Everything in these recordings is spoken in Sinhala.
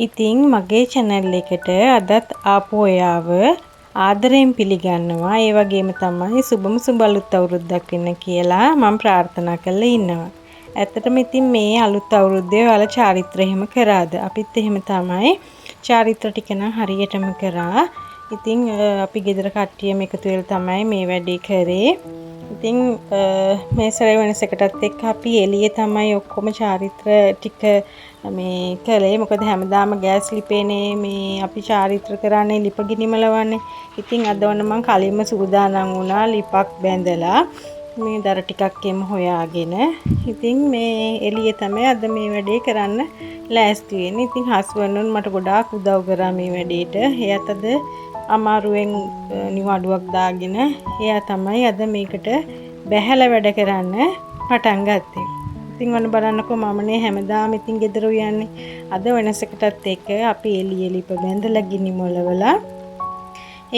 ඉතින් මගේ channel එකට අදත් ආපු ඔයාව ආදරයෙන් පිළිගන්නවා. ඒ වගේම තමයි සුබම සුබ අලුත් අවුරුද්දක් වෙන්න කියලා මම ප්‍රාර්ථනා කරලා ඉන්නවා. ඇත්තටම ඉතින් මේ අලුත් අවුරුද්දේ ඔයාලා චාරිත්‍ර එහෙම කරාද? අපිත් එහෙම තමයි. චාරිත්‍ර ටික නම් හරියටම කරා. ඉතින් අපි ගෙදර කට්ටියම එකතු වෙලා තමයි මේ වැඩේ කරේ. ඉතින් මේ සැරේ වෙනසකටත් එක්ක අපි එළියේ තමයි ඔක්කොම චාරිත්‍ර ටික මේ කළේ. මොකද හැමදාම ගෑස් ලිපේනේ මේ අපි චාරිත්‍ර කරන්නේ ලිප ගිනිමලවන්නේ. ඉතින් අද වන්න මම කලින්ම සූදානම් වුණා ලිපක් බැඳලා මේ දර ටිකක් එම හොයාගෙන. ඉතින් මේ එළියේ තමයි අද මේ වැඩේ කරන්න ලෑස්ති වෙන්නේ. ඉතින් හස්බන්ඩ් මට ගොඩාක් උදව් කරා මේ වැඩේට. එයාත් අද අමාරුවෙන් නිවාඩුවක් දාගෙන එයා තමයි අද මේකට බැහැලා වැඩ කරන්න පටන් ගත්තේ. ඉතින් ඔන්න බලන්නකෝ මමනේ හැමදාම ඉතින් ගෙදර යන්නේ. අද වෙනසකටත් එක්ක අපි එළිය ලිප බැඳලා ගිනි මොලවලා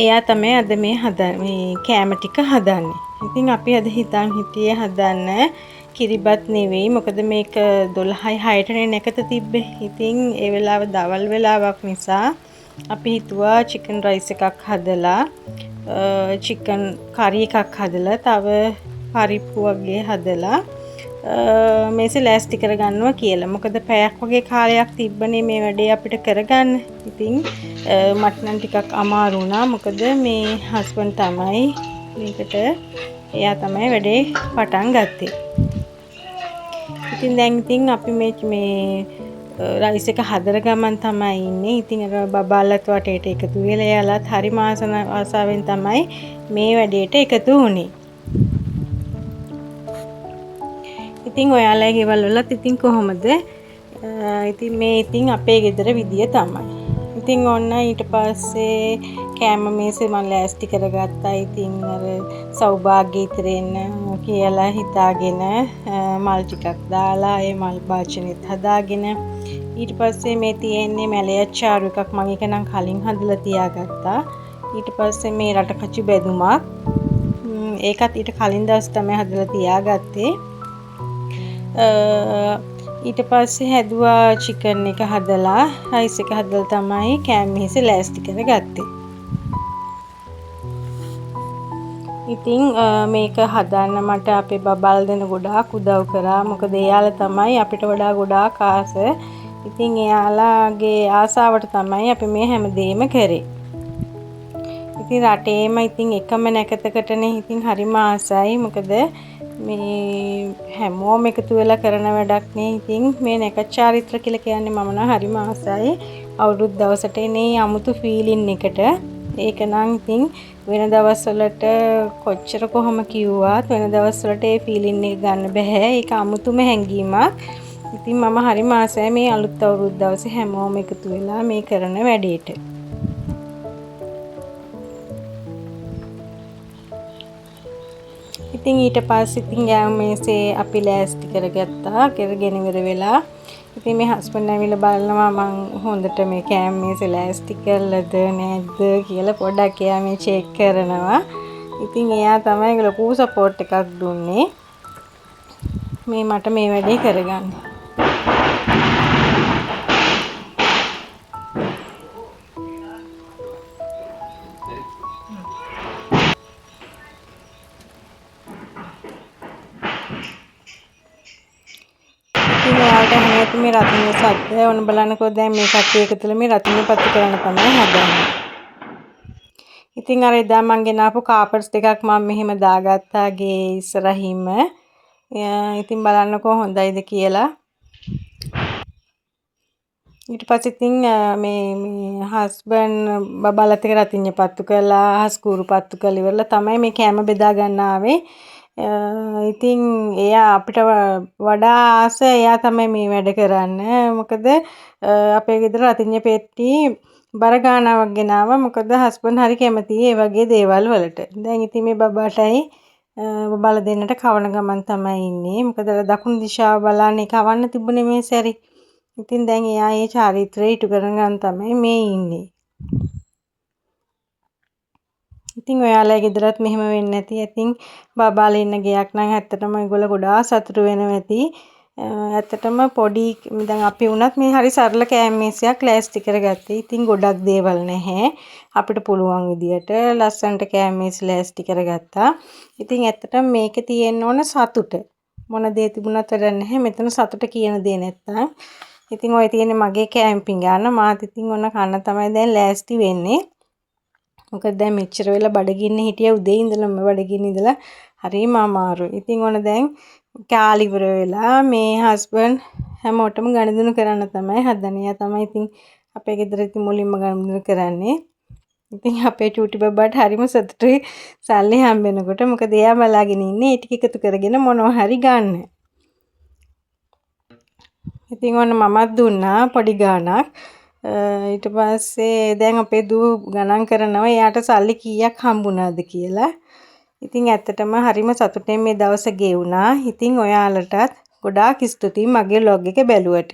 එයා තමයි අද මේ කෑම ටික හදන්නේ. ඉතින් අපි අද හිතන් හිටියේ හදන්න කිරිබත් නෙවෙයි. මොකද මේක 12යි 6ටනේ නැකත තිබ්බේ. ඉතින් ඒ වෙලාව දවල් වෙලාවක් නිසා අපි හිතුවා චිකන් රයිස් එකක් හදලා චිකන් කරි එකක් හදලා තව පරිප්පු වගේ හදලා මේසෙ ලෑස්ති කරගන්නවා කියලා. මොකද පැයක් වගේ කාලයක් තිබ්බනේ මේ වැඩේ අපිට කරගන්න. ඉතින් මට නම් ටිකක් අමාරු වුණා. මොකද මේ හස්බන්ඩ් තමයි මේකට එයා තමයි වැඩේ පටන් ගත්තේ. ඉතින් දැන් අපි මේ රයිස් එක හදර ගමන් තමයි ඉන්නේ. ඉතින් අර බබාලත් වටේට එකතු වෙලා එයාලත් හරි ආසාවෙන් තමයි මේ වැඩේට එකතු වුණේ. ඉතින් ඔයාලා ගෙවල් වලත් ඉතින් කොහොමද? ඉතින් මේ අපේ ගෙදර විදිය තමයි. ඉතින් ඔන්න ඊට පස්සේ කෑම මේසේ මම ලෑස්ති කරගත්තා. ඉතින් අර සෞභාග්‍ය ඉතරෙන්න කියලා හිතාගෙන මල් ටිකක් දාලා ඒ මල් භාජනෙත් හදාගෙන ඊට පස්සේ මේ තියෙන්නේ මැලයච්චාරු එකක් මම ඒක නම් කලින් හදලා තියාගත්තා. ඊට පස්සේ මේ රටකචු බෙදුමක් ඒකත් ඊට කලින් දවස් තමයි හදලා තියාගත්තේ. ඊට පස්සේ හැදුවා චිකන් එක හදලා රයිස් එක හදලා තමයි කෑම මෙහෙස ලෑස්ති කරගත්තේ. ඉතින් මේක හදන්න මට අපේ බබල් දෙන ගොඩාක් උදව් කරා. මොකද එයාලා තමයි අපිට වඩා ගොඩාක් ආස. ඉතින් එයාලාගේ ආසාවට තමයි අපි මේ හැමදේම කරේ. ඉතින් රටේම ඉතින් එකම නැකතකටනේ ඉතින් හරිම ආසයි. මොකද මේ හැමෝම එකතු වෙලා කරන වැඩක් නේ. ඉතින් මේ නැකත් චාරිත්‍ර කියලා කියන්නේ මම නම් හරිම ආසයි. අවුරුදු දවසට එනේ 아무තු ෆීලින් එකට. ඒක නම් ඉතින් වෙන දවස්වලට කොච්චර කොහොම කිව්වත් වෙන දවස්වලට ඒ ෆීලින් එක ගන්න බෑ. ඒක 아무තුම හැඟීමක්. ඉතින් මම හරිම ආසයි මේ අලුත් අවුරුදු දවසේ හැමෝම එකතු වෙලා මේ කරන වැඩේට. ඉතින් ඊට පස්සේ ඉතින් යාම මේසේ අපි ලෑස්ති කරගත්තා. කරගෙන ඉවර වෙලා ඉතින් මේ හස්බන්ඩ් ඇවිල්ලා බලනවා මං හොඳට මේ කෑම මේසේ ලෑස්ති කරලාද නැද්ද කියලා පොඩ්ඩක් එයා මේ චෙක් කරනවා. ඉතින් එයා තමයි ලොකු සපෝට් එකක් දුන්නේ මේ මට මේ වැඩේ කරගන්න. ඉතින් ඔයාලට හැමෝටම මේ රතිඤ්ඤ සද්ද ඕන බලන්නකෝ. දැන් මේ කට්ටිය එකතුලා මේ රතිඤ්ඤ පත්තු කරන්න තමයි හදන්නේ. ඉතින් අර එදා මං ගෙනාපු කාපට්ස් ටිකක් මම මෙහෙම දාගත්තා ගේ ඉස්සරහින්ම. ඉතින් බලන්නකෝ හොඳයිද කියලා. ඊට පස්සේ ඉතින් මේ හස්බන්ඩ් බබාලත් එක්ක රතිඤ්ඤ පත්තු කළා, හස්කూరు පත්තු කරලා ඉවරලා තමයි මේ කෑම බෙදා ගන්න ආවේ. ඉතින් එයා අපිට වඩා ආස එයා තමයි මේ වැඩ කරන්න. මොකද අපේ ගෙදර රතිඤ්ඤ පෙට්ටි බර ගානාවක් ගෙනාවා. මොකද හස්බන්ඩ් හරි කැමතියි ඒ වගේ දේවල් වලට. දැන් ඉතින් මේ බබාටයි බබාලා දෙන්නට කවන ගමන් තමයි ඉන්නේ. මොකද දකුණු දිශාව බලන්නේ කවන්න තිබුණේ මේ සැරේ. ඉතින් දැන් එයා ඒ චාරිත්‍රය ඉටු කරගන්න තමයි මේ ඉන්නේ. ඉතින් ඔයාලා ගෙදරත් මෙහෙම වෙන්නේ නැති. ඉතින් බබාලා ඉන්න ගයක් නම් ඇත්තටම ඒගොල්ලෝ ගොඩාක් සතුටු වෙනවා ඇති. ඇත්තටම පොඩි දැන් අපි වුණත් මේ හරි සරල කෑම මේසයක් ලෑස්ති කරගත්තේ. ඉතින් ගොඩක් දේවල් නැහැ. අපිට පුළුවන් විදියට ලස්සනට කෑම මේස ලෑස්ති කරගත්තා. ඉතින් ඇත්තටම මේකේ තියෙන්න ඕන සතුට. මොන දේ තිබුණත් වැඩක් නැහැ. මෙතන සතුට කියන දේ නැත්තම්. ඉතින් ඔය තියෙන්නේ මගේ කෑම පිඟාන. මාත් ඉතින් ඔන්න කන්න තමයි දැන් ලෑස්ති වෙන්නේ. මොකද දැන් මෙච්චර වෙලා බඩගින්න හිටිය උදේ ඉඳලම බඩගින්න ඉඳලා හරිම අමාරුයි. ඉතින් ඔන්න දැන් කාලි ඉවර වෙලා මේ හස්බන්ඩ් හැමෝටම ගනුදෙනු කරන්න තමයි හදන්නේ. එයා තමයි ඉතින් අපේ ගෙදර ඉතින් මුලින්ම ගනුදෙනු කරන්නේ. ඉතින් අපේ චූටි බබාට හරිම සතුටුයි සල්ලි හම්බෙනකොට. මොකද එයා බලාගෙන ඉන්නේ ඒ ටික එකතු කරගෙන මොනවා හරි ගන්න. ඉතින් ඔන්න මමත් දුන්නා පොඩි ගාණක්. ඊට පස්සේ දැන් අපේ දුව ගණන් කරනවා එයාට සල්ලි කීයක් හම්බුණාද කියලා. ඉතින් ඇත්තටම හරිම සතුටෙන් මේ දවස ගෙවුණා. ඉතින් ඔයාලටත් ගොඩාක් ස්තුතියි මගේ vlog එක බැලුවට.